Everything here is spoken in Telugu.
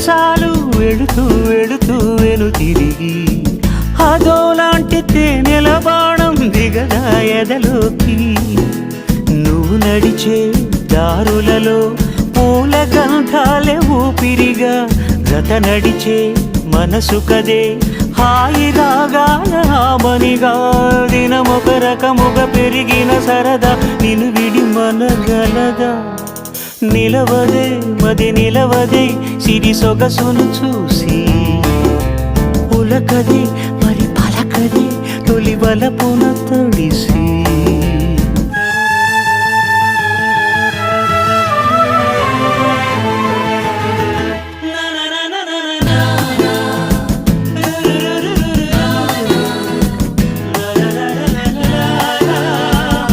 చాలు వెళుతూ వెళుతూ వెను తిరిగి అదోలాంటి తేనెల బాణం దిగదా ఎదలోకి. నువ్వు నడిచే దారులలో పూల గంధాలే ఊపిరిగా జత నడిచే మనసు కదే హాయి రాగాల ఆమనిగా. దినమొక రకముగా పెరిగిన సరదా నిన్ను విడి మనగలదా. నిలవదే మది నిలవదే సిరి సొగసును చూసి. ఉలకదే మరి పలకదే తొలి వలపున తడిసి.